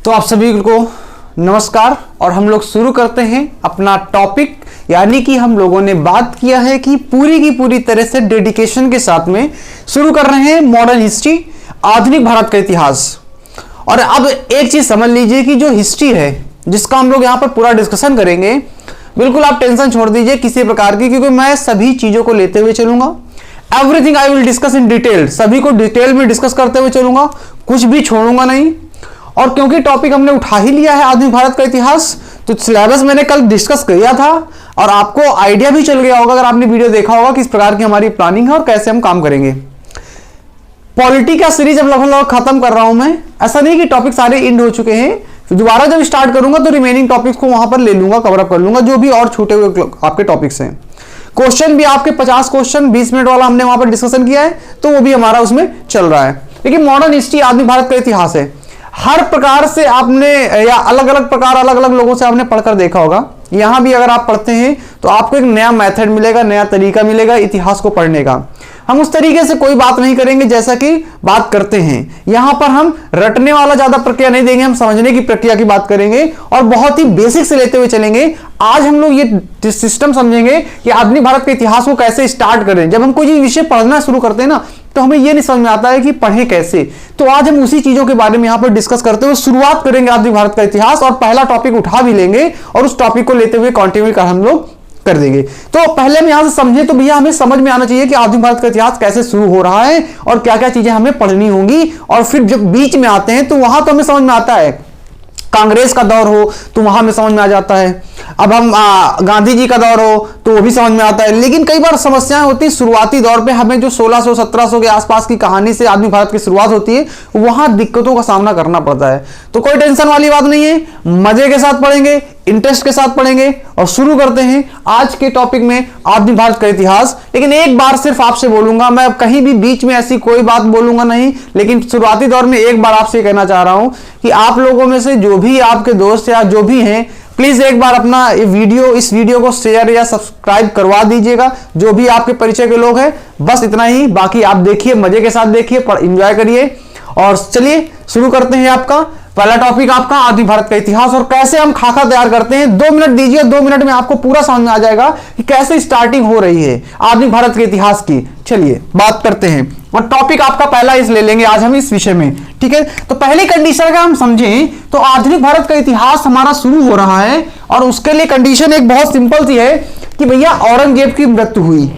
तो आप सभी को नमस्कार और हम लोग शुरू करते हैं अपना टॉपिक। यानी कि हम लोगों ने बात किया है कि पूरी की पूरी तरह से डेडिकेशन के साथ में शुरू कर रहे हैं मॉडर्न हिस्ट्री, आधुनिक भारत का इतिहास। और अब एक चीज समझ लीजिए कि जो हिस्ट्री है जिसका हम लोग यहाँ पर पूरा डिस्कशन करेंगे, बिल्कुल आप टेंशन छोड़ दीजिए किसी प्रकार की, क्योंकि मैं सभी चीजों को लेते हुए चलूंगा। Everything I will discuss in detail, सभी को डिटेल में डिस्कस करते हुए चलूंगा, कुछ भी छोड़ूंगा नहीं। और क्योंकि टॉपिक हमने उठा ही लिया है आधुनिक भारत का इतिहास, तो सिलेबस मैंने कल डिस्कस किया था और आपको आइडिया भी चल गया होगा अगर आपने वीडियो देखा होगा किस प्रकार की हमारी प्लानिंग है और कैसे हम काम करेंगे। पॉलिटी का सीरीज अब लगभग खत्म कर रहा हूं मैं, ऐसा नहीं कि टॉपिक सारे इंड हो चुके हैं। तो दोबारा जब स्टार्ट करूंगा तो रिमेनिंग टॉपिक्स को वहां पर ले लूंगा, कवर अप कर लूंगा, जो भी और छूटे हुए आपके टॉपिक्स हैं। क्वेश्चन भी आपके 50 क्वेश्चन 20 मिनट वाला हमने वहां पर डिस्कशन किया है, तो वो भी हमारा उसमें चल रहा है। देखिए मॉडर्न हिस्ट्री आधुनिक भारत का इतिहास है। हर प्रकार से आपने या अलग अलग प्रकार अलग अलग लोगों से आपने पढ़कर देखा होगा। यहां भी अगर आप पढ़ते हैं तो आपको एक नया मेथड मिलेगा, नया तरीका मिलेगा इतिहास को पढ़ने का। हम उस तरीके से कोई बात नहीं करेंगे जैसा कि बात करते हैं। यहां पर हम रटने वाला ज्यादा प्रक्रिया नहीं देंगे, हम समझने की प्रक्रिया की बात करेंगे और बहुत ही बेसिक से लेते हुए चलेंगे। आज हम लोग ये सिस्टम समझेंगे कि आधुनिक भारत के इतिहास को कैसे स्टार्ट करें। जब हम कोई विषय पढ़ना शुरू करते हैं ना, तो हमें यह नहीं समझ में आता है कि पढ़ें कैसे। तो आज हम उसी चीजों के बारे में यहां पर डिस्कस करते हुए शुरुआत करेंगे आधुनिक भारत का इतिहास, और पहला टॉपिक उठा भी लेंगे और उस टॉपिक को लेते हुए कंटिन्यू कर हम लोग कर देंगे। तो पहले हम यहां से समझे तो भैया हमें समझ में आना चाहिए कि आधुनिक भारत का इतिहास कैसे शुरू हो रहा है और क्या क्या चीजें हमें पढ़नी होंगी। और फिर जब बीच में आते हैं तो वहां तो हमें समझ में आता है, कांग्रेस का दौर हो तो वहां में समझ में आ जाता है। अब हम गांधी जी का दौर हो तो वो भी समझ में आता है। लेकिन कई बार समस्याएं होती है शुरुआती दौर पे, हमें जो 1600-1700 के आसपास की कहानी से आधुनिक भारत की शुरुआत होती है, वहां दिक्कतों का सामना करना पड़ता है। तो कोई टेंशन वाली बात नहीं है, मजे के साथ पढ़ेंगे, इंटरेस्ट के साथ पढ़ेंगे। और शुरू करते हैं आज के टॉपिक में आधुनिक भारत का इतिहास। लेकिन एक बार सिर्फ आपसे बोलूंगा, मैं कहीं भी बीच में ऐसी कोई बात बोलूंगा नहीं, लेकिन शुरुआती दौर में एक बार आपसे कहना चाह रहा हूं कि आप लोगों में से जो भी आपके दोस्त या जो भी हैं, प्लीज एक बार अपना इस वीडियो को शेयर या सब्सक्राइब करवा दीजिएगा, जो भी आपके परिचय के लोग हैं। बस इतना ही, बाकी आप देखिए, मजे के साथ देखिए, एंजॉय करिए। और चलिए शुरू करते हैं। आपका पहला टॉपिक आपका आधुनिक भारत का इतिहास और कैसे हम खाका तैयार करते हैं। 2 मिनट दीजिए, 2 मिनट में आपको पूरा समझ में आ जाएगा कि कैसे स्टार्टिंग हो रही है आधुनिक भारत के इतिहास की। चलिए बात करते हैं और टॉपिक आपका पहला इस ले लेंगे आज हम इस विषय में, ठीक है। तो पहली कंडीशन अगर हम समझें तो आधुनिक भारत का इतिहास हमारा शुरू हो रहा है और उसके लिए कंडीशन एक बहुत सिंपल सी है कि भैया औरंगजेब की मृत्यु हुई,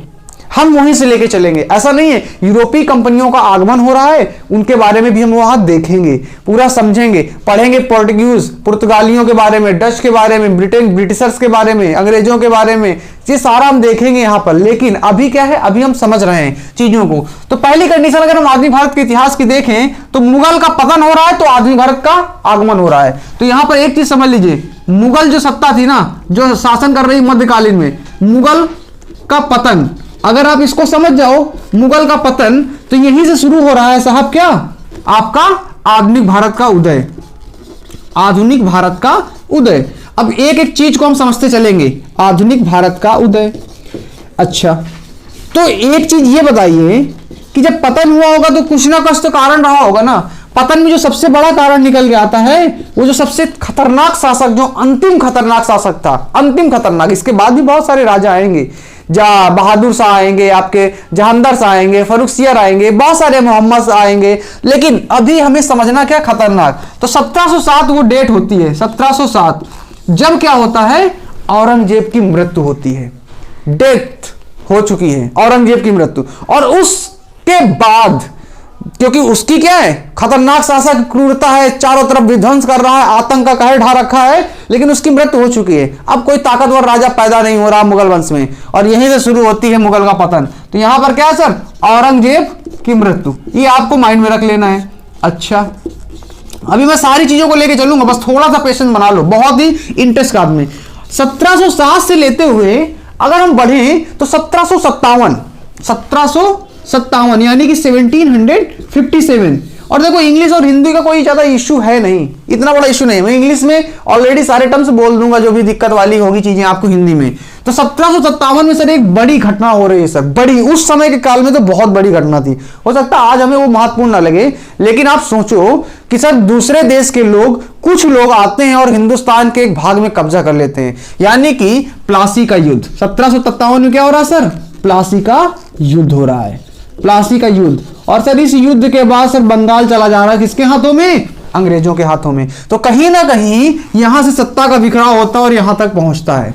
हम वहीं से लेके चलेंगे। ऐसा नहीं है, यूरोपीय कंपनियों का आगमन हो रहा है, उनके बारे में भी हम वहां देखेंगे, पूरा समझेंगे, पढ़ेंगे। पुर्तगालियों के बारे में, डच के बारे में, ब्रिटिशर्स के बारे में, अंग्रेजों के बारे में, ये सारा हम देखेंगे यहां पर। लेकिन अभी क्या है, अभी हम समझ रहे हैं चीजों को। तो पहली कंडीशन अगर हम आधुनिक भारत के इतिहास की देखें तो मुगल का पतन हो रहा है तो आधुनिक भारत का आगमन हो रहा है। तो यहां पर एक चीज समझ लीजिए, मुगल जो सत्ता थी ना, जो शासन कर रही मध्यकालीन में, मुगल का पतन, अगर आप इसको समझ जाओ, मुगल का पतन, तो यहीं से शुरू हो रहा है साहब क्या, आपका आधुनिक भारत का उदय। आधुनिक भारत का उदय। अब एक एक चीज को हम समझते चलेंगे। आधुनिक भारत का उदय, अच्छा, तो एक चीज ये बताइए कि जब पतन हुआ होगा तो कुछ ना कुछ तो कारण रहा होगा ना। पतन में जो सबसे बड़ा कारण निकल के आता है, वो जो सबसे खतरनाक शासक, जो अंतिम खतरनाक शासक था, अंतिम खतरनाक, इसके बाद भी बहुत सारे राजा आएंगे, बहादुर शाह आएंगे, आपके जहांगीर शाह आएंगे, फर्रुखसियर आएंगे, बहुत सारे मोहम्मद आएंगे। लेकिन अभी हमें समझना क्या खतरनाक, तो 1707 वो डेट होती है, 1707, जब क्या होता है, औरंगजेब की मृत्यु होती है, डेथ हो चुकी है औरंगजेब की मृत्यु। और उसके बाद, क्योंकि उसकी क्या है, खतरनाक शासक, क्रूरता है, चारों तरफ विध्वंस कर रहा है, आतंक का कहर ढा रखा है, लेकिन उसकी मृत्यु हो चुकी है। अब कोई ताकतवर राजा पैदा नहीं हो रहा मुगल वंश में, और यहीं से शुरू होती है मुगल का पतन। तो यहां पर क्या है सर, औरंगजेब की मृत्यु, ये आपको माइंड में रख लेना है। अच्छा, अभी मैं सारी चीजों को लेके चलूंगा, बस थोड़ा सा पेशेंस बना लो, बहुत ही इंटरेस्ट का में। 1707 से लेते हुए अगर हम बढ़े तो 1757 यानी कि 1757, और देखो इंग्लिश और हिंदी का कोई ज्यादा इशू है नहीं, इतना बड़ा इशू नहीं है। मैं इंग्लिश में ऑलरेडी सारे टर्म्स बोल दूंगा, जो भी दिक्कत वाली होगी चीजें आपको हिंदी में। तो 1757 में सर एक बड़ी घटना हो रही है सर, बड़ी, उस समय के काल में तो बहुत बड़ी घटना थी। हो सकता है आज हमें वो महत्वपूर्ण ना लगे, लेकिन आप सोचो कि सर दूसरे देश के लोग, कुछ लोग आते हैं और हिंदुस्तान के एक भाग में कब्जा कर लेते हैं, यानी कि प्लासी का युद्ध। 1757 में क्या हो रहा है सर? प्लासी का युद्ध हो रहा है, प्लासी का युद्ध। और सर इस युद्ध के बाद सर बंगाल चला जा रहा है किसके हाथों में? अंग्रेजों के हाथों में। तो कहीं ना कहीं यहां से सत्ता का बिखराव होता है और यहां तक पहुंचता है।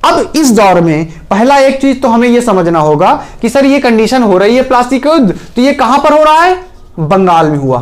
अब इस दौर में पहला एक चीज तो हमें यह समझना होगा कि सर ये कंडीशन हो रही है प्लासी का युद्ध, तो ये कहां पर हो रहा है? बंगाल में हुआ।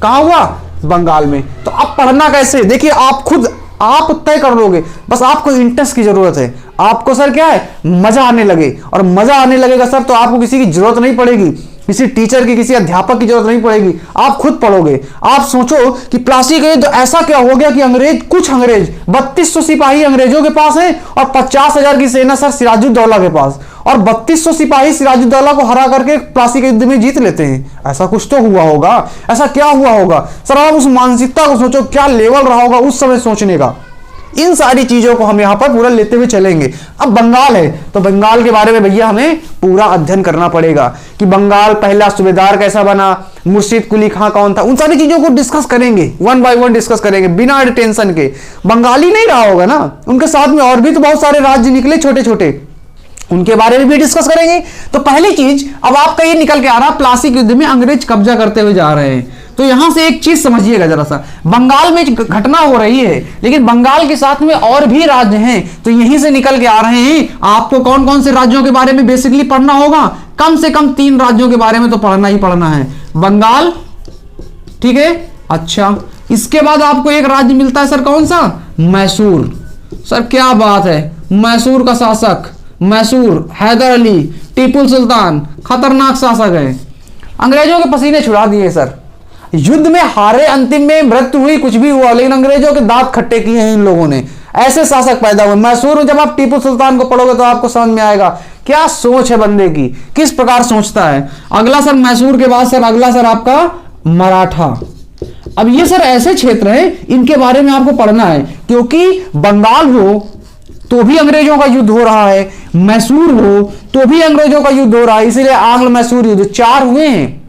कहां हुआ? बंगाल में। तो अब पढ़ना कैसे? देखिए आप खुद आप तय कर लोगे, बस आपको इंटरेस्ट की जरूरत है। आपको सर क्या है? मजा आने लगे, और मजा आने लगेगा सर तो आपको किसी की जरूरत नहीं पड़ेगी, किसी टीचर की, किसी अध्यापक की जरूरत नहीं पड़ेगी, आप खुद पढ़ोगे। आप सोचो कि प्लासी का युद्ध ऐसा क्या हो गया कि कुछ अंग्रेज 3200 सिपाही अंग्रेजों के पास हैं और 50,000 की सेना सर सिराजुद्दौला के पास, और 3200 सिपाही सिराजुद्दौला को हरा करके प्लासी के युद्ध में जीत लेते हैं। ऐसा कुछ तो हुआ होगा, ऐसा क्या हुआ होगा सर? आप उस मानसिकता को सोचो, क्या लेवल रहा होगा उस समय सोचने का। इन सारी चीजों को हम यहां पर पूरा लेते हुए चलेंगे। अब बंगाल है तो बंगाल के बारे में भैया हमें पूरा अध्ययन करना पड़ेगा कि बंगाल पहला सूबेदार कैसा बना, मुर्शिद कुली खां कौन था, उन सारी चीजों को डिस्कस करेंगे, वन बाय वन डिस्कस करेंगे बिना टेंशन के। बंगाली नहीं रहा होगा ना, उनके साथ में और भी तो बहुत सारे राज्य निकले छोटे छोटे, उनके बारे में भी डिस्कस करेंगे। तो पहली चीज अब आपका ये निकल के आ रहा, प्लासी के युद्ध में अंग्रेज कब्जा करते हुए जा रहे हैं। तो यहां से एक चीज समझिएगा जरा सा, बंगाल में घटना हो रही है, लेकिन बंगाल के साथ में और भी राज्य हैं, तो यहीं से निकल के आ रहे हैं। आपको कौन कौन से राज्यों के बारे में बेसिकली पढ़ना होगा? कम से कम 3 राज्यों के बारे में तो पढ़ना ही पढ़ना है। बंगाल, ठीक है, अच्छा, इसके बाद आपको एक राज्य मिलता है सर, कौन सा? मैसूर। सर क्या बात है, मैसूर का शासक, मैसूर, हैदर अली, टीपू सुल्तान, खतरनाक शासक है, अंग्रेजों के पसीने छुड़ा दिए सर। युद्ध में हारे, अंतिम में मृत्यु हुई, कुछ भी हुआ, लेकिन अंग्रेजों के दांत खट्टे किए हैं इन लोगों ने। ऐसे शासक पैदा हुए मैसूर में। जब आप टीपू सुल्तान को पढ़ोगे तो आपको समझ में आएगा क्या सोच है बंदे की, किस प्रकार सोचता है। अगला सर मैसूर के बाद सर अगला सर आपका मराठा। अब ये सर ऐसे क्षेत्र हैं, इनके बारे में आपको पढ़ना है, क्योंकि बंगाल हो तो भी अंग्रेजों का युद्ध हो रहा है, मैसूर हो तो भी अंग्रेजों का युद्ध हो रहा है, इसीलिए आंग्ल मैसूर युद्ध 4 हुए हैं।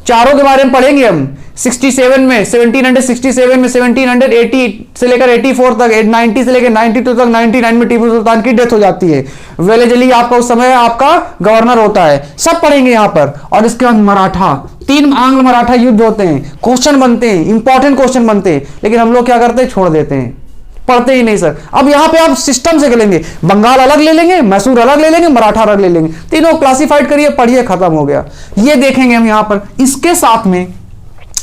चारों के बारे में पढ़ेंगे हम। 67 में, 1767 में, 1780 से लेकर 84 तक, 90 से लेकर 92 तक, 99 में टीपू सुल्तान की डेथ हो जाती है। वेलेजली आपका उस समय आपका गवर्नर होता है, सब पढ़ेंगे यहां पर। और इसके बाद मराठा, 3 आंग्ल मराठा युद्ध होते हैं, क्वेश्चन बनते हैं, इंपॉर्टेंट क्वेश्चन बनते हैं, लेकिन हम लोग क्या करते हैं? छोड़ देते हैं, पढ़ते ही नहीं सर। अब यहां पे आप सिस्टम से करेंगे, बंगाल अलग ले लेंगे, मैसूर अलग ले लेंगे, मराठा अलग ले लेंगे, तीनों क्लासिफाइड करिए, पढ़िए, खत्म हो गया। ये देखेंगे हम यहां पर। इसके साथ में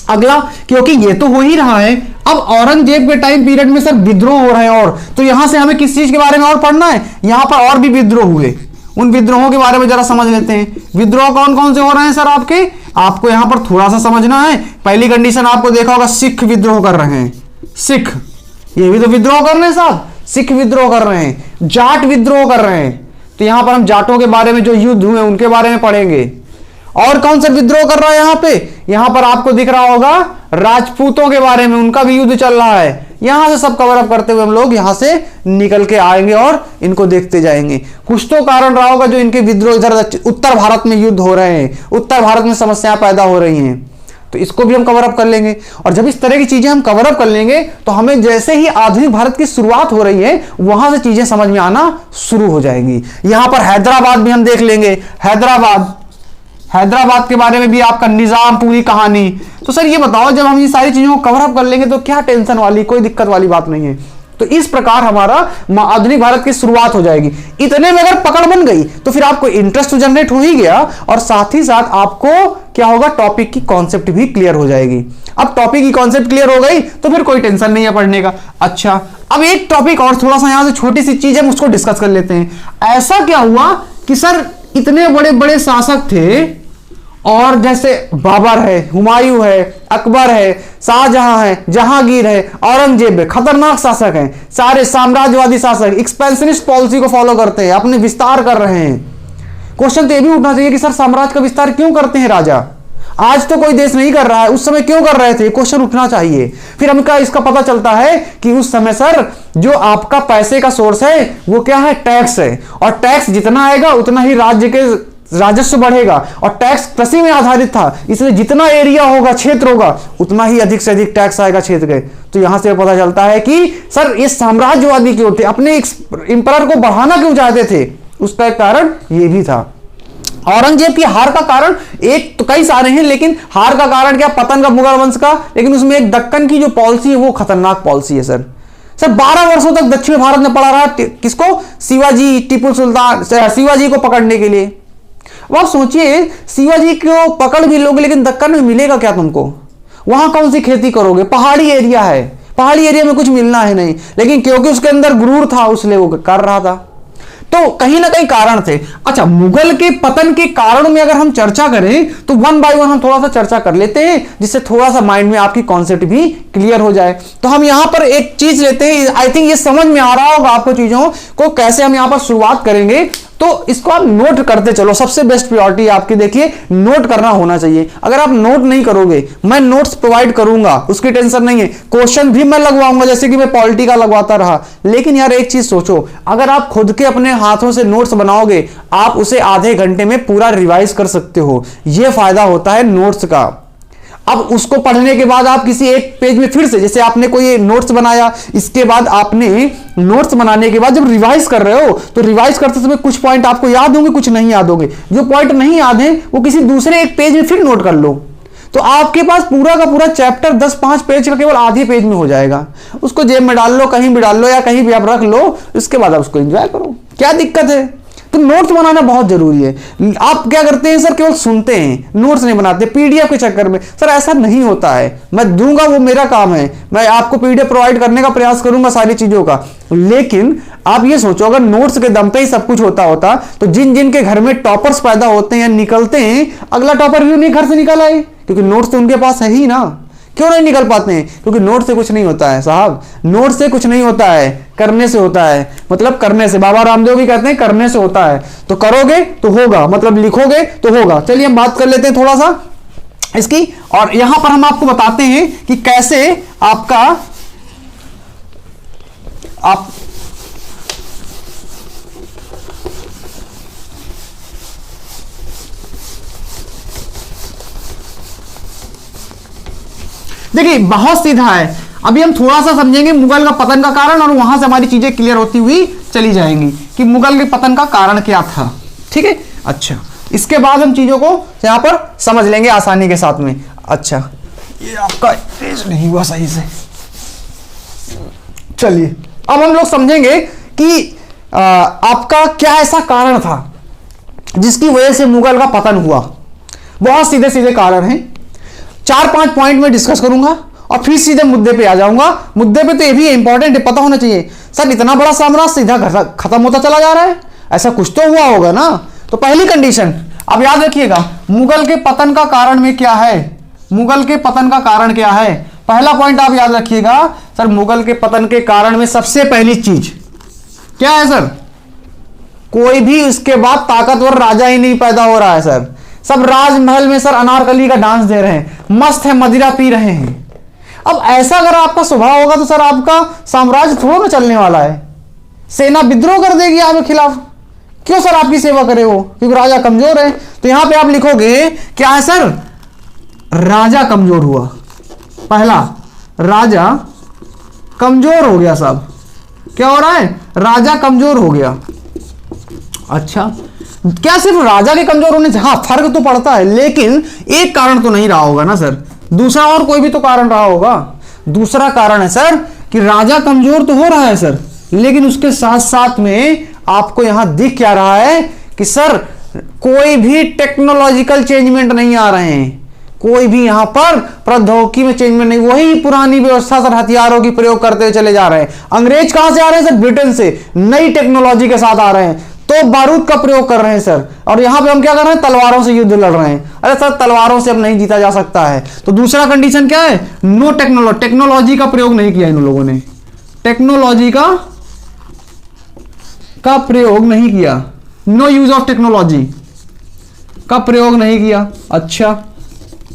अगला, क्योंकि ये तो हो ही रहा है, अब औरंगजेब के टाइम पीरियड में सर विद्रोह हो रहे हैं, और तो यहां से हमें किस चीज के बारे में और पढ़ना है? यहां पर और भी विद्रोह हुए, उन विद्रोहों के बारे में जरा समझ लेते हैं। विद्रोह कौन कौन से हो रहे हैं सर आपके? आपको यहां पर थोड़ा सा समझना है। पहली कंडीशन आपको देखा होगा, सिख विद्रोह कर रहे हैं, सिख, ये भी तो विद्रोह कर रहे हैं साहब, सिख विद्रोह कर रहे हैं, जाट विद्रोह कर रहे हैं। तो यहां पर हम जाटों के बारे में जो युद्ध हुए उनके बारे में पढ़ेंगे। और कौन सा विद्रोह कर रहा है यहां पे? यहां पर आपको दिख रहा होगा राजपूतों के बारे में, उनका भी युद्ध चल रहा है। यहां से सब कवर अप करते हुए हम लोग यहां से निकल के आएंगे और इनको देखते जाएंगे। कुछ तो कारण रहा होगा जो इनके विद्रोह इधर उत्तर भारत में युद्ध हो रहे हैं, उत्तर भारत में समस्याएं पैदा हो रही हैं, तो इसको भी हम कवर अप कर लेंगे। और जब इस तरह की चीजें हम कवर अप कर लेंगे तो हमें जैसे ही आधुनिक भारत की शुरुआत हो रही है वहां से चीजें समझ में आना शुरू हो जाएंगी। यहां पर हैदराबाद भी हम देख लेंगे, हैदराबाद के बारे में भी आपका निजाम, पूरी कहानी। तो सर ये बताओ, जब हम ये सारी चीजों को कवर अप कर लेंगे तो क्या टेंशन वाली, कोई दिक्कत वाली बात नहीं है। तो इस प्रकार हमारा आधुनिक भारत की शुरुआत हो जाएगी। इतने में अगर पकड़ बन गई तो फिर आपको इंटरेस्ट तो जनरेट हो ही गया, और साथ ही साथ आपको क्या होगा? टॉपिक की कॉन्सेप्ट भी क्लियर हो जाएगी। अब टॉपिक की कॉन्सेप्ट क्लियर हो गई तो फिर कोई टेंशन नहीं है पढ़ने का। अच्छा, अब एक टॉपिक और थोड़ा सा यहां से छोटी सी चीज है, उसको डिस्कस कर लेते हैं। ऐसा क्या हुआ कि सर इतने बड़े बड़े शासक थे, और जैसे बाबर है, हुमायूं है, अकबर है, शाहजहां है, जहांगीर है, औरंगजेब है, खतरनाक शासक हैं, सारे साम्राज्यवादी शासक एक्सपेंशनिस्ट पॉलिसी को फॉलो करते हैं, अपने विस्तार कर रहे हैं। क्वेश्चन तो ये भी उठना चाहिए कि सर साम्राज्य का विस्तार क्यों करते हैं राजा? आज तो कोई देश नहीं कर रहा है, उस समय क्यों कर रहे थे, क्वेश्चन उठना चाहिए। फिर हमका इसका पता चलता है कि उस समय सर जो आपका पैसे का सोर्स है वो क्या है, टैक्स है, और टैक्स जितना आएगा उतना ही राज्य के राजस्व बढ़ेगा, और टैक्स कृषि में आधारित था, इसलिए जितना एरिया होगा, क्षेत्र होगा, उतना ही अधिक से अधिक टैक्स आएगा क्षेत्र के। तो यहां से पता चलता है कि सर ये साम्राज्यवादी क्यों थे, अपने इंपरर को बढ़ाना क्यों चाहते थे, उसका एक कारण ये भी था। औरंगजेब की हार का कारण एक तो कई सारे हैं, लेकिन हार का कारण क्या, पतन का मुगल वंश का, लेकिन उसमें एक दक्कन की जो पॉलिसी है वो खतरनाक पॉलिसी है सर। 12 वर्षों तक दक्षिण भारत में पड़ा रहा किसको, शिवाजी, टीपू सुल्तान, शिवाजी को पकड़ने के लिए। अब आप सोचिए शिवाजी को पकड़ भी लोगे, लेकिन दक्कन में मिलेगा क्या तुमको, वहां कौन सी खेती करोगे, पहाड़ी एरिया है, पहाड़ी एरिया में कुछ मिलना है नहीं, लेकिन क्योंकि उसके अंदर गुरूर था इसलिए वो कर रहा था। तो कहीं ना कहीं कारण थे। अच्छा, मुगल के पतन के कारणों में अगर हम चर्चा करें तो वन बाय वन हम थोड़ा सा चर्चा कर लेते हैं, जिससे थोड़ा सा माइंड में आपकी कॉन्सेप्ट भी क्लियर हो जाए। तो हम यहां पर एक चीज लेते हैं, आई थिंक ये समझ में आ रहा होगा आपको चीजों को, कैसे हम यहां पर शुरुआत करेंगे। तो इसको आप नोट करते चलो, सबसे बेस्ट प्रायोरिटी आपकी देखिए नोट करना होना चाहिए। अगर आप नोट नहीं करोगे, मैं नोट्स प्रोवाइड करूंगा, उसकी टेंशन नहीं है, क्वेश्चन भी मैं लगवाऊंगा जैसे कि मैं पॉलिटी का लगवाता रहा। लेकिन यार एक चीज सोचो, अगर आप खुद के अपने हाथों से नोट्स बनाओगे, आप उसे आधे घंटे में पूरा रिवाइज कर सकते हो। यह फायदा होता है नोट्स का। अब उसको पढ़ने के बाद आप किसी एक पेज में फिर से, जैसे आपने कोई नोट्स बनाया, इसके बाद आपने नोट्स बनाने के बाद जब रिवाइज कर रहे हो तो रिवाइज करते समय कुछ पॉइंट आपको याद होंगे, कुछ नहीं याद होंगे। जो पॉइंट नहीं याद है वो किसी दूसरे एक पेज में फिर नोट कर लो, तो आपके पास पूरा का पूरा चैप्टर 10-5 पेज का केवल आधे पेज में हो जाएगा। उसको जेब में डाल लो, कहीं भी डाल लो, या कहीं भी आप रख लो, इसके बाद आप उसको एंजॉय करो, क्या दिक्कत है। तो नोट्स बनाना बहुत जरूरी है। आप क्या करते हैं सर, केवल सुनते हैं, नोट्स नहीं बनाते पीडीएफ के चक्कर में। सर ऐसा नहीं होता है, मैं दूंगा, वो मेरा काम है, मैं आपको पीडीएफ प्रोवाइड करने का प्रयास करूंगा सारी चीजों का। लेकिन आप ये सोचो, अगर नोट्स के दम पे ही सब कुछ होता तो जिन जिन के घर में टॉपर्स पैदा होते हैं या निकलते हैं, अगला टॉपर भी उन्हीं घर से निकल आए, क्योंकि नोट्स तो उनके पास है ही ना। क्यों नहीं निकल पाते हैं, क्योंकि नोट से कुछ नहीं होता है साहब, नोट से कुछ नहीं होता है, करने से होता है। मतलब करने से, बाबा रामदेव भी कहते हैं करने से होता है। तो करोगे तो होगा, मतलब लिखोगे तो होगा। चलिए हम बात कर लेते हैं थोड़ा सा इसकी, और यहां पर हम आपको बताते हैं कि कैसे आप देखिए बहुत सीधा है। अभी हम थोड़ा सा समझेंगे मुगल का पतन का कारण, और वहां से हमारी चीजें क्लियर होती हुई चली जाएंगी कि मुगल के पतन का कारण क्या था। ठीक है, अच्छा, इसके बाद हम चीजों को यहां पर समझ लेंगे आसानी के साथ में। अच्छा, ये आपका पेज नहीं हुआ सही से, चलिए अब हम लोग समझेंगे कि आपका क्या ऐसा कारण था जिसकी वजह से मुगल का पतन हुआ। बहुत सीधे सीधे कारण हैं, 4-5 पॉइंट में डिस्कस करूंगा और फिर सीधे मुद्दे पे आ जाऊंगा। मुद्दे पे तो ये भी इंपॉर्टेंट है, पता होना चाहिए सर, इतना बड़ा साम्राज्य सीधा खत्म होता चला जा रहा है, ऐसा कुछ तो हुआ होगा ना। तो पहली कंडीशन अब याद रखिएगा, मुगल के पतन का कारण में क्या है, मुगल के पतन का कारण क्या है। पहला पॉइंट आप याद रखिएगा सर, मुगल के पतन के कारण में सबसे पहली चीज क्या है सर, कोई भी उसके बाद ताकतवर राजा ही नहीं पैदा हो रहा है सर। सब राजमहल में सर अनारकली का डांस दे रहे हैं, मस्त है, मदिरा पी रहे हैं। अब ऐसा अगर आपका स्वभाव होगा तो सर आपका साम्राज्य थोड़ा ना चलने वाला है, सेना विद्रोह कर देगी आपके खिलाफ। क्यों सर आपकी सेवा करे वो, क्योंकि राजा कमजोर है। तो यहां पे आप लिखोगे क्या है सर, राजा कमजोर हुआ। पहला, राजा कमजोर हो गया साहब। क्या हो रहा है, राजा कमजोर हो गया। अच्छा, क्या सिर्फ राजा के कमजोर होने से, हाँ फर्क तो पड़ता है, लेकिन एक कारण तो नहीं रहा होगा ना सर, दूसरा और कोई भी तो कारण रहा होगा। दूसरा कारण है सर कि राजा कमजोर तो हो रहा है सर, लेकिन उसके साथ साथ में आपको यहां दिख क्या रहा है कि सर कोई भी टेक्नोलॉजिकल चेंजमेंट नहीं आ रहे हैं, कोई भी यहां पर प्रौद्योगिकी में चेंजमेंट नहीं, वही पुरानी व्यवस्था सर, हथियारों की प्रयोग करते हुए चले जा रहे हैं। अंग्रेज कहां से आ रहे हैं सर, ब्रिटेन से, नई टेक्नोलॉजी के साथ आ रहे हैं, तो बारूद का प्रयोग कर रहे हैं सर। और यहां पे हम क्या कर रहे हैं, तलवारों से युद्ध लड़ रहे हैं। अरे सर तलवारों से अब नहीं जीता जा सकता है। तो दूसरा कंडीशन क्या है, नो टेक्नोलॉजी का प्रयोग नहीं किया इन लोगों ने, टेक्नोलॉजी का प्रयोग नहीं किया, नो यूज ऑफ टेक्नोलॉजी का प्रयोग नहीं किया। अच्छा,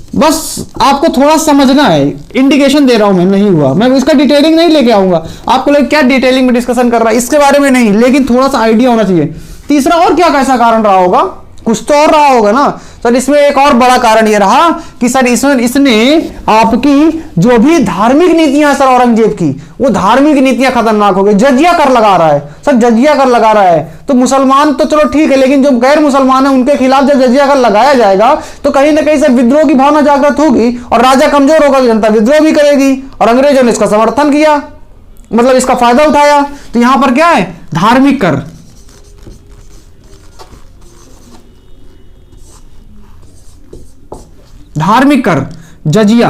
बस आपको थोड़ा समझना है, इंडिकेशन दे रहा हूं मैं, नहीं हुआ मैं इसका डिटेलिंग नहीं लेके आऊंगा आपको, लेकिन क्या डिटेलिंग में डिस्कशन कर रहा है इसके बारे में नहीं, लेकिन थोड़ा सा आइडिया होना चाहिए। तीसरा और क्या कैसा कारण रहा होगा, कुछ तो और रहा होगा ना सर। इसमें एक और बड़ा कारण यह रहा कि सर इसने आपकी जो भी धार्मिक नीतियां सर औरंगजेब की, वो धार्मिक नीतियां खतरनाक हो गई। जजिया कर लगा रहा है सर, जजिया कर लगा रहा है, तो मुसलमान तो चलो ठीक है, लेकिन जो गैर मुसलमान है उनके खिलाफ जब जजिया कर लगाया जाएगा तो कहीं ना कहीं सर विद्रोह की भावना जागृत होगी और राजा कमजोर होगा, जनता विद्रोह भी करेगी, और अंग्रेजों ने इसका समर्थन किया, मतलब इसका फायदा उठाया। तो यहां पर क्या है, धार्मिक कर, धार्मिक कर, जजिया,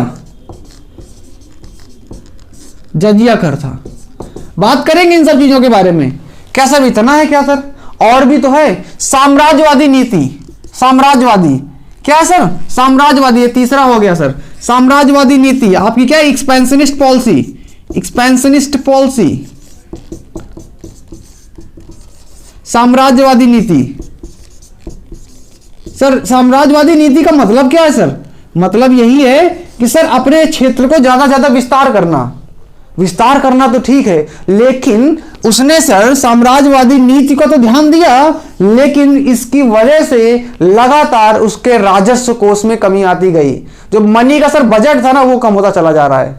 जजिया कर था। बात करेंगे इन सब चीजों के बारे में। क्या सर इतना है क्या सर, और भी तो है। साम्राज्यवादी नीति, साम्राज्यवादी क्या सर, साम्राज्यवादी, ये तीसरा हो गया सर। साम्राज्यवादी नीति आपकी क्या है, एक्सपेंशनिस्ट पॉलिसी, एक्सपेंशनिस्ट पॉलिसी, साम्राज्यवादी नीति। सर साम्राज्यवादी नीति का मतलब क्या है सर, मतलब यही है कि सर अपने क्षेत्र को ज्यादा ज्यादा विस्तार करना, विस्तार करना तो ठीक है, लेकिन उसने सर साम्राज्यवादी नीति को तो ध्यान दिया, लेकिन इसकी वजह से लगातार उसके राजस्व कोष में कमी आती गई। जो मनी का सर बजट था ना, वो कम होता चला जा रहा है।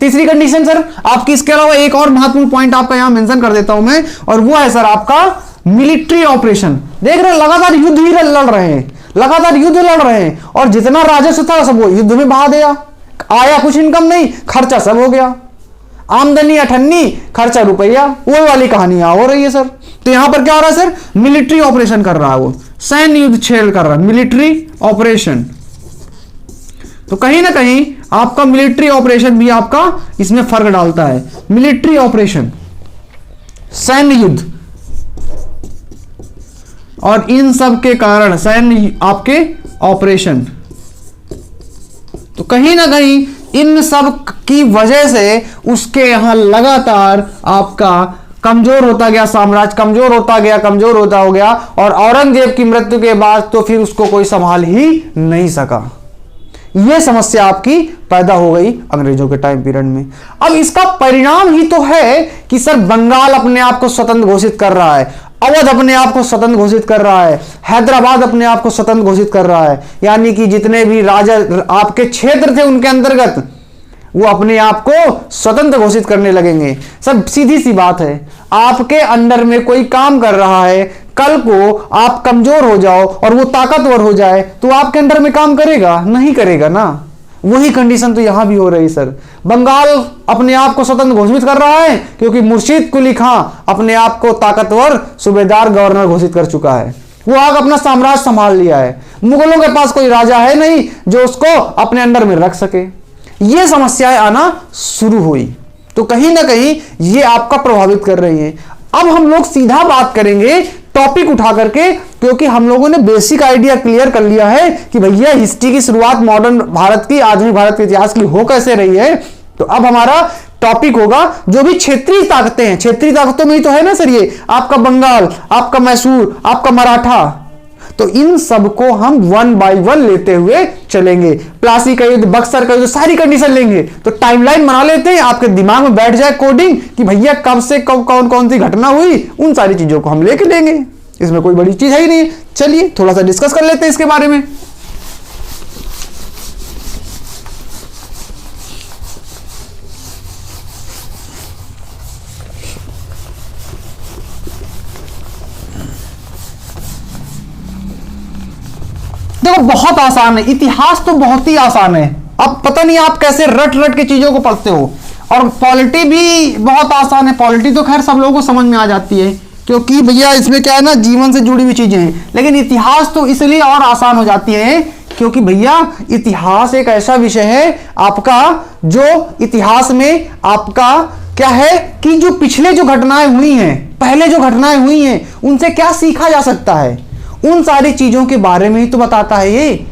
तीसरी कंडीशन सर आपकी, इसके अलावा एक और महत्वपूर्ण पॉइंट आपका यहां मेंशन कर देता हूं मैं, और वो है सर आपका मिलिट्री ऑपरेशन। देख रहे हैं लगातार युद्ध ही लड़ रहे हैं, लगातार युद्ध लड़ रहे हैं, और जितना राजस्व था सब वो युद्ध में बहा दिया। आया कुछ इनकम नहीं, खर्चा सब हो गया, आमदनी अठन्नी, खर्चा रुपया, वो वाली कहानियां हो रही है सर। तो यहां पर क्या हो रहा है सर, मिलिट्री ऑपरेशन कर रहा है वो, सैन्य युद्ध छेड़ कर रहा है, मिलिट्री ऑपरेशन। तो कहीं ना कहीं आपका मिलिट्री ऑपरेशन भी आपका इसमें फर्क डालता है। मिलिट्री ऑपरेशन, सैन्य युद्ध, और इन सब के कारण सैन्य आपके ऑपरेशन, तो कहीं ना कहीं इन सब की वजह से उसके यहां लगातार आपका कमजोर होता गया, साम्राज्य कमजोर होता गया, कमजोर होता हो गया, और औरंगजेब की मृत्यु के बाद तो फिर उसको कोई संभाल ही नहीं सका। यह समस्या आपकी पैदा हो गई अंग्रेजों के टाइम पीरियड में। अब इसका परिणाम ही तो है कि सर बंगाल अपने आप को स्वतंत्र घोषित कर रहा है, अवध अपने आप को स्वतंत्र घोषित कर रहा है, हैदराबाद अपने आप को स्वतंत्र घोषित कर रहा है, यानी कि जितने भी राजा आपके क्षेत्र थे उनके अंतर्गत वो अपने आप को स्वतंत्र घोषित करने लगेंगे। सब सीधी सी बात है, आपके अंडर में कोई काम कर रहा है, कल को आप कमजोर हो जाओ और वो ताकतवर हो जाए तो आपके अंडर में काम करेगा, नहीं करेगा ना। वही कंडीशन तो यहां भी हो रही सर। बंगाल अपने आप को स्वतंत्र घोषित कर रहा है क्योंकि मुर्शीद कुली खां अपने आप को ताकतवर सूबेदार गवर्नर घोषित कर चुका है, वो आग अपना साम्राज्य संभाल लिया है। मुगलों के पास कोई राजा है नहीं जो उसको अपने अंडर में रख सके। ये समस्याएं आना शुरू हुई, तो कहीं ना कहीं ये आपका प्रभावित कर रही है। अब हम लोग सीधा बात करेंगे टॉपिक उठा करके, क्योंकि हम लोगों ने बेसिक आइडिया क्लियर कर लिया है कि भैया हिस्ट्री की शुरुआत मॉडर्न भारत की, आधुनिक भारत के इतिहास की हो कैसे रही है। तो अब हमारा टॉपिक होगा जो भी क्षेत्रीय ताकतें हैं, क्षेत्रीय ताकतों में ही तो है ना सर, ये आपका बंगाल, आपका मैसूर, आपका मराठा, तो इन सबको हम वन बाय वन लेते हुए चलेंगे। प्लासी का युद्ध, बक्सर का युद्ध, सारी कंडीशन लेंगे। तो टाइमलाइन बना लेते हैं, आपके दिमाग में बैठ जाए कोडिंग कि भैया कब से कब कौन कौन सी घटना हुई, उन सारी चीजों को हम लेके लेंगे। इसमें कोई बड़ी चीज है ही नहीं। चलिए थोड़ा सा डिस्कस कर लेते हैं इसके बारे में। देखो बहुत आसान है, इतिहास तो बहुत ही आसान है। अब पता नहीं आप कैसे रट रट के चीजों को पढ़ते हो। और पॉलिटी भी बहुत आसान है, पॉलिटी तो खैर सब लोगों को समझ में आ जाती है क्योंकि भैया इसमें क्या है ना, जीवन से जुड़ी हुई चीजें हैं। लेकिन इतिहास तो इसलिए और आसान हो जाती है क्योंकि भैया इतिहास एक ऐसा विषय है आपका, जो इतिहास में आपका क्या है कि जो पिछले जो घटनाएं हुई हैं, पहले जो घटनाएं हुई हैं, उनसे क्या सीखा जा सकता है, उन सारी चीजों के बारे में ही तो बताता है ये,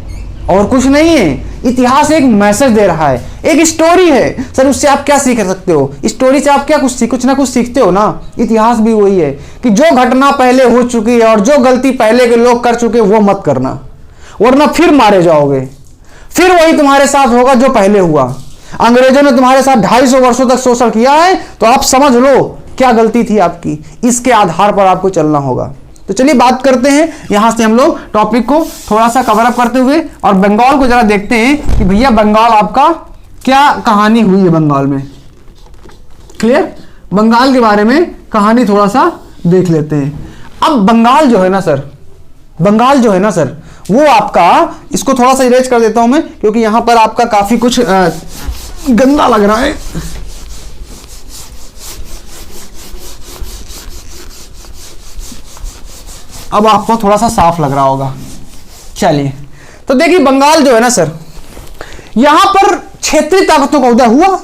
और कुछ नहीं है। इतिहास एक मैसेज दे रहा है, एक स्टोरी है सर, उससे आप क्या सीख सकते हो, स्टोरी से आप क्या कुछ ना कुछ सीखते हो ना। इतिहास भी वही है कि जो घटना पहले हो चुकी है और जो गलती पहले के लोग कर चुके वो मत करना, वरना फिर मारे जाओगे। फिर वही तुम्हारे साथ होगा जो पहले हुआ। अंग्रेजों ने तुम्हारे साथ 250 वर्षों तक शोषण किया है, तो आप समझ लो क्या गलती थी आपकी। इसके आधार पर आपको चलना होगा। तो चलिए बात करते हैं, यहां से हम लोग टॉपिक को थोड़ा सा कवर अप करते हुए और बंगाल को जरा देखते हैं कि भैया बंगाल आपका क्या कहानी हुई है बंगाल में। क्लियर? बंगाल के बारे में कहानी थोड़ा सा देख लेते हैं। अब बंगाल जो है ना सर, बंगाल जो है ना सर, वो आपका, इसको थोड़ा सा इरेज कर देता हूं मैं, क्योंकि यहां पर आपका काफी कुछ गंदा लग रहा है। अब आपको थोड़ा सा साफ लग रहा होगा। चलिए, तो देखिए बंगाल जो है ना सर, यहां पर क्षेत्रीय ताकतों का उदय हुआ,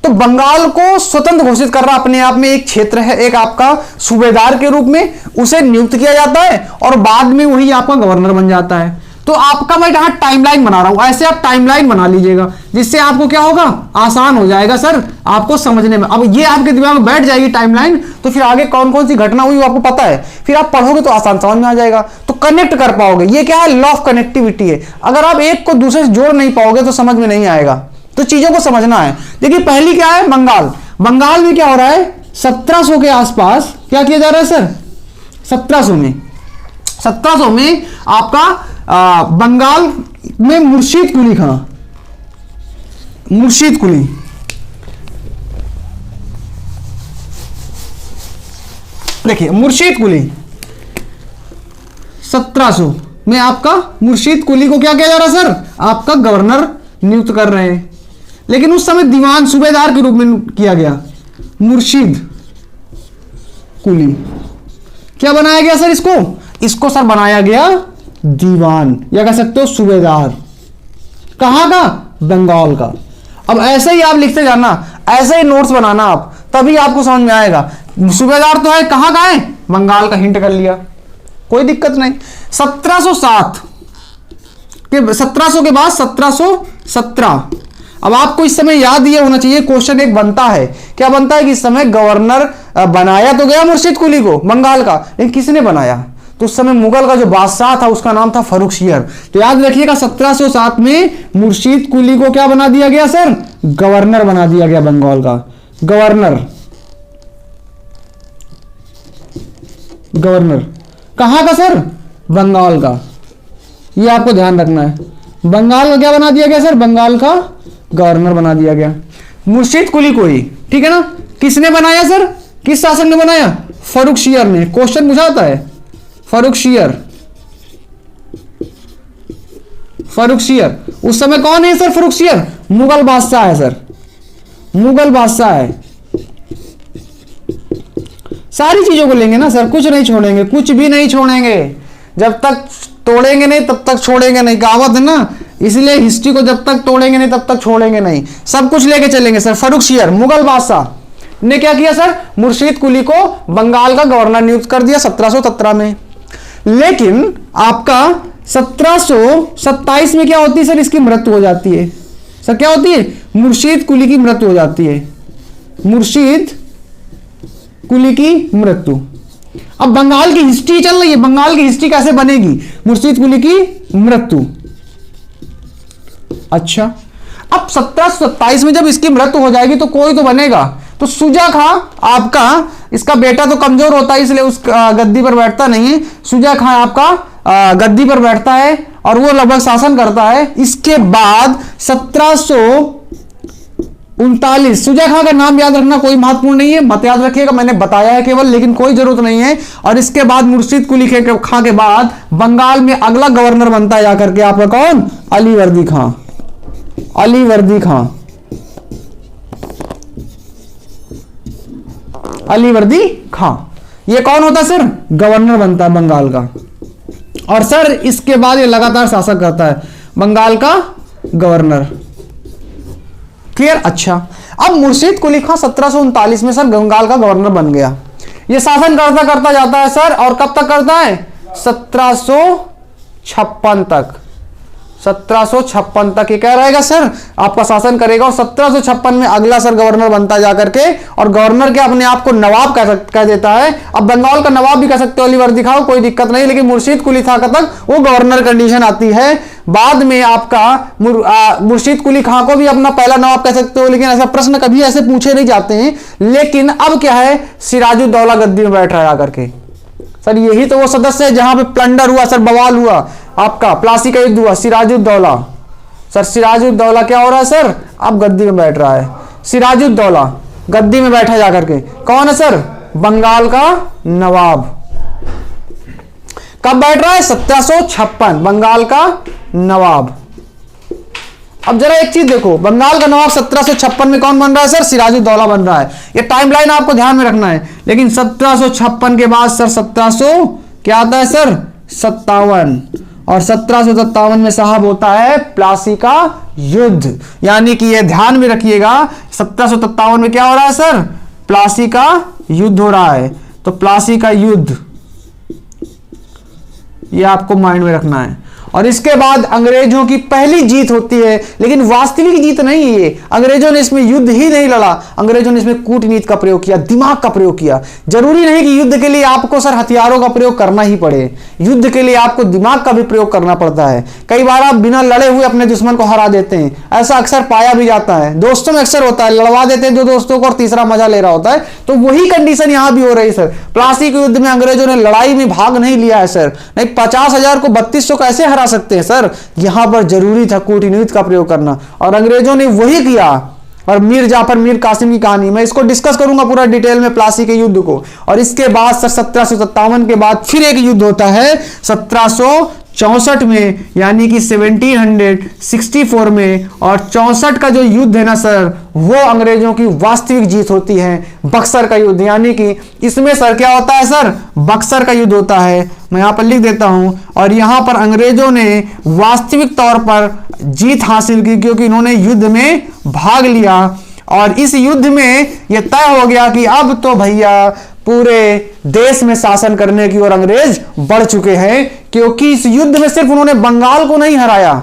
तो बंगाल को स्वतंत्र घोषित कर रहा, अपने आप में एक क्षेत्र है, एक आपका सूबेदार के रूप में उसे नियुक्त किया जाता है और बाद में वही आपका गवर्नर बन जाता है। तो आपका मैं यहां टाइमलाइन बना रहा हूं, ऐसे आप टाइमलाइन बना लीजिएगा, जिससे आपको क्या होगा, आसान हो जाएगा सर आपको समझने में। अब ये आपके दिमाग में बैठ जाएगी टाइमलाइन, तो फिर आगे कौन कौन सी घटना हुई वो आपको पता है, फिर आप पढ़ोगे तो आसान समझ में आ जाएगा, तो कनेक्ट कर पाओगे। ये क्या है, लॉ ऑफ कनेक्टिविटी है। अगर आप एक को दूसरे से जोड़ नहीं पाओगे तो समझ में नहीं आएगा, तो चीजों को समझना है। देखिए पहली क्या है, बंगाल। बंगाल में क्या हो रहा है, 1700 के आसपास क्या किया जा रहा है सर, 1700 में आपका बंगाल में मुर्शीद कुली खां, मुर्शीद कुली, देखिए मुर्शीद कुली 1700 में आपका मुर्शीद कुली को क्या किया जा रहा है सर, आपका गवर्नर नियुक्त कर रहे हैं। लेकिन उस समय दीवान सूबेदार के रूप में किया गया, मुर्शीद कुली। क्या बनाया गया सर इसको, इसको सर बनाया गया दीवान, या कह सकते हो सूबेदार। कहां का, बंगाल का। अब ऐसे ही आप लिखते जाना, ऐसे ही नोट्स बनाना आप, तभी आपको समझ में आएगा। सूबेदार तो है, कहां का है, बंगाल का, हिंट कर लिया, कोई दिक्कत नहीं। 1707 के 1700 के बाद 1717। अब आपको इस समय याद ये होना चाहिए, क्वेश्चन एक बनता है, क्या बनता है कि इस समय गवर्नर बनाया तो गया मुर्शीद कुली को बंगाल का, लेकिन किसने बनाया, तो उस समय मुगल का जो बादशाह था उसका नाम था फर्रुखशियर। तो याद रखिएगा 1707 में मुर्शीद कुली को क्या बना दिया गया सर, गवर्नर बना दिया गया बंगाल का, गवर्नर। गवर्नर कहां का सर, बंगाल का। ये आपको ध्यान रखना है, बंगाल का क्या बना दिया गया सर, बंगाल का गवर्नर बना दिया गया मुर्शीद कुली को ही, ठीक है ना। किसने बनाया सर, किस शासक ने बनाया, फर्रुखशियर ने। क्वेश्चन बुझाता है, फर्रुखशियर, फर्रुखशियर। उस समय कौन है सर, फर्रुखशियर मुगल बादशाह है सर, मुगल बादशाह है। सारी चीजों को लेंगे ना सर, कुछ नहीं छोड़ेंगे, कुछ भी नहीं छोड़ेंगे, जब तक तोड़ेंगे नहीं तब तक छोड़ेंगे नहीं, कहावत है ना। इसलिए हिस्ट्री को जब तक तोड़ेंगे नहीं तब तक छोड़ेंगे नहीं, सब कुछ लेके चलेंगे सर। फर्रुखशियर मुगल बादशाह ने क्या किया सर, मुर्शीद कुली को बंगाल का गवर्नर नियुक्त कर दिया 1717 में। लेकिन आपका 1727 में क्या होती है सर, इसकी मृत्यु हो जाती है सर। क्या होती है, मुर्शीद कुली की मृत्यु हो जाती है, मुर्शीद कुली की मृत्यु। अब बंगाल की हिस्ट्री चल रही है, बंगाल की हिस्ट्री कैसे बनेगी, मुर्शीद कुली की मृत्यु। अच्छा, अब 1727 में जब इसकी मृत्यु हो जाएगी तो कोई तो बनेगा, तो शुजा खां आपका, इसका बेटा तो कमजोर होता है इसलिए उस गद्दी पर बैठता नहीं है। शुजा खां आपका गद्दी पर बैठता है और वो लगभग शासन करता है। इसके बाद 1739, शुजा खां का नाम याद रखना कोई महत्वपूर्ण नहीं है, मत याद रखिएगा, मैंने बताया है केवल, लेकिन कोई जरूरत नहीं है। और इसके बाद मुर्शीद कुली खां के बाद बंगाल में अगला गवर्नर बनता है जाकर के आपका कौन, अलीवर्दी खां, अलीवर्दी खां, अलीवर्दी खां। ये कौन होता है सर, गवर्नर बनता है बंगाल का। और सर इसके बाद ये लगातार शासन करता है, बंगाल का गवर्नर। क्लियर। अच्छा, अब मुर्शीद कुली खां 1739 में सर बंगाल का गवर्नर बन गया। ये शासन करता करता जाता है सर, और कब तक करता है, 1756 तक, 1756 तक ये क्या रहेगा सर, आपका शासन करेगा। और 1756 में अगला सर गवर्नर बनता जाकर के, और गवर्नर के अपने आप को नवाब कह देता है। अब बंगाल का नवाब भी कह सकते हो, ओलिवर दिखाओ, कोई दिक्कत नहीं, लेकिन मुर्शीद कुली खां तक वो गवर्नर कंडीशन आती है। बाद में आपका मुर्शीद कुली खां को भी अपना पहला नवाब कह सकते हो, लेकिन ऐसा प्रश्न कभी ऐसे पूछे नहीं जाते हैं। लेकिन अब क्या है, सिराजुद्दौला गद्दी में बैठ रहा है आकर के। सर यही तो वो सदस्य है जहां पे प्लंडर हुआ सर, बवाल हुआ, आपका प्लासी का युद्ध हुआ। सिराजुद्दौला, सर सिराजुद्दौला क्या हो रहा है सर, अब गद्दी में बैठ रहा है। सिराजुद्दौला गद्दी में बैठा जाकर के, कौन है सर, बंगाल का नवाब। कब बैठ रहा है, 1756, बंगाल का नवाब। अब जरा एक चीज देखो, बंगाल का नवाब 1756 में कौन बन रहा है सर, सिराजुद्दौला बन रहा है। ये टाइमलाइन आपको ध्यान में रखना है। लेकिन 1756 के बाद सर 1700 क्या आता है सर, 57, और 1757 में साहब होता है प्लासी का युद्ध। यानी कि ये ध्यान में रखिएगा, 1757 में क्या हो रहा है सर, प्लासी का युद्ध हो रहा है। तो प्लासी का युद्ध ये आपको माइंड में रखना है। और इसके बाद अंग्रेजों की पहली जीत होती है, लेकिन वास्तविक जीत नहीं है ये। अंग्रेजों ने इसमें युद्ध ही नहीं लड़ा, अंग्रेजों ने इसमें कूटनीति का प्रयोग किया, दिमाग का प्रयोग किया। जरूरी नहीं कि युद्ध के लिए आपको सर हथियारों का प्रयोग करना ही पड़े, युद्ध के लिए आपको दिमाग का भी प्रयोग करना पड़ता है। कई बार आप बिना लड़े हुए अपने दुश्मन को हरा देते हैं, ऐसा अक्सर पाया भी जाता है। दोस्तों में अक्सर होता है, लड़वा देते हैं दो दोस्तों को और तीसरा मजा ले रहा होता है। तो वही कंडीशन यहां भी हो रही है सर। प्लासी के युद्ध में अंग्रेजों ने लड़ाई में भाग नहीं लिया है सर, नहीं 50,000 को 3200 कैसे हरा सकते हैं सर। यहां पर जरूरी था कूटनीति का प्रयोग करना, और अंग्रेजों ने वही किया। और मीर जाफर मीर कासिम की कहानी मैं इसको डिस्कस करूंगा पूरा डिटेल में, प्लासी के युद्ध को। और इसके बाद सर 1757 के बाद फिर एक युद्ध होता है 1764 में, यानी कि 1764 में। और 64 का जो युद्ध है ना सर, वो अंग्रेजों की वास्तविक जीत होती है, बक्सर का युद्ध। यानी कि इसमें सर क्या होता है सर, बक्सर का युद्ध होता है। मैं यहां पर लिख देता हूं। और यहां पर अंग्रेजों ने वास्तविक तौर पर जीत हासिल की, क्योंकि इन्होंने युद्ध में भाग लिया। और इस युद्ध में यह तय हो गया कि अब तो भैया पूरे देश में शासन करने की ओर अंग्रेज बढ़ चुके हैं। क्योंकि इस युद्ध में सिर्फ उन्होंने बंगाल को नहीं हराया,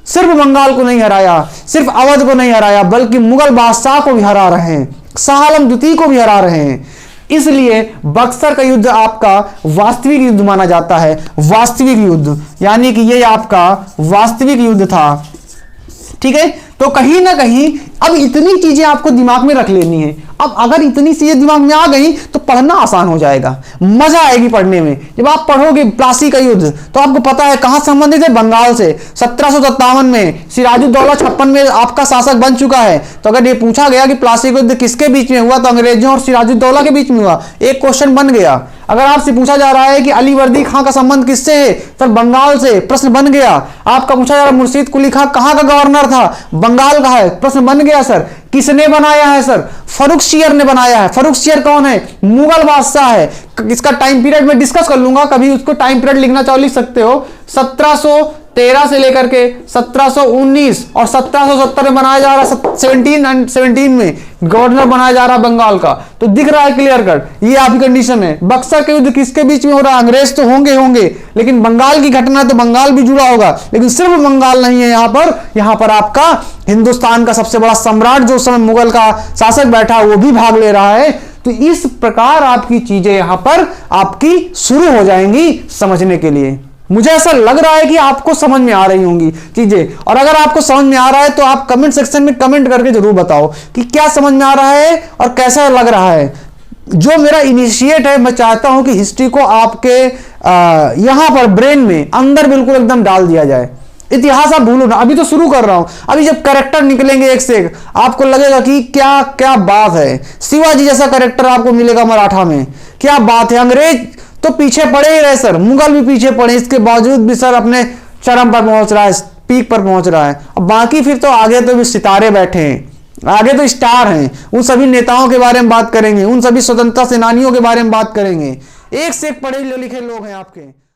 सिर्फ बंगाल को नहीं हराया, सिर्फ अवध को नहीं हराया, बल्कि मुगल बादशाह को भी हरा रहे हैं, शाह आलम द्वितीय को भी हरा रहे हैं। इसलिए बक्सर का युद्ध आपका वास्तविक युद्ध माना जाता है। वास्तविक युद्ध यानी कि ये आपका वास्तविक युद्ध था, ठीक है। तो कहीं ना कहीं अब इतनी चीजें आपको दिमाग में रख लेनी है। अब अगर इतनी चीजें दिमाग में आ गई तो पढ़ना आसान हो जाएगा, मजा आएगी पढ़ने में। जब आप पढ़ोगे प्लासी का युद्ध तो आपको पता है कहां संबंधित है, बंगाल से। 1757 में सिराजुद्दौला 56 में आपका शासक बन चुका है। तो अगर ये पूछा गया कि प्लासी का युद्ध किसके बीच में हुआ, तो अंग्रेजों और सिराजुद्दौला के बीच में हुआ, एक क्वेश्चन बन गया। अगर आपसे पूछा जा रहा है कि अलीवर्दी खां का संबंध किससे है, सर बंगाल से, प्रश्न बन गया। आपका पूछा जा रहा है मुर्शीद कुली खां कहां का गवर्नर था, बंगाल का है, प्रश्न बन गया सर। किसने बनाया है सर, फर्रुखसियर ने बनाया है। फर्रुखसियर कौन है, मुगल बादशाह है। इसका टाइम पीरियड में डिस्कस कर लूंगा, कभी उसको टाइम पीरियड लिखना चाहो लिख सकते हो। 1713 से लेकर के 1719 और 1770 में बनाया जा रहा, 1717 में गवर्नर बनाया जा रहा बंगाल का। तो दिख रहा है क्लियर कट, ये आपकी कंडीशन है। बक्सर के युद्ध किसके बीच में हो रहा है, अंग्रेज तो होंगे, लेकिन बंगाल की घटना तो बंगाल भी जुड़ा होगा। लेकिन सिर्फ बंगाल नहीं है यहां पर आपका हिंदुस्तान का सबसे बड़ा सम्राट जो उस समय मुगल का शासक बैठा वो भी भाग ले रहा है। तो इस प्रकार आपकी चीजें यहां पर आपकी शुरू हो जाएंगी समझने के लिए। मुझे ऐसा लग रहा है कि आपको समझ में आ रही होंगी चीजें। और अगर आपको समझ में आ रहा है तो आप कमेंट सेक्शन में कमेंट करके जरूर बताओ कि क्या समझ में आ रहा है और कैसा लग रहा है। जो मेरा इनिशिएट है, मैं चाहता हूं कि हिस्ट्री को आपके यहां पर ब्रेन में अंदर बिल्कुल एकदम डाल दिया जाए। इतिहास आप भूलो ना, अभी तो शुरू कर रहा हूं। अभी जब कैरेक्टर निकलेंगे एक से एक, आपको लगेगा कि क्या क्या बात है। शिवाजी जैसा कैरेक्टर आपको मिलेगा मराठा में, क्या बात है। अंग्रेज तो पीछे पड़े ही रहे सर, मुगल भी पीछे पड़े, इसके बावजूद भी सर अपने चरम पर पहुंच रहा है, पीक पर पहुंच रहा है। और बाकी फिर तो आगे तो भी सितारे बैठे हैं, आगे तो स्टार हैं। उन सभी नेताओं के बारे में बात करेंगे, उन सभी स्वतंत्रता सेनानियों के बारे में बात करेंगे। एक से एक पढ़े लिखे लोग हैं आपके।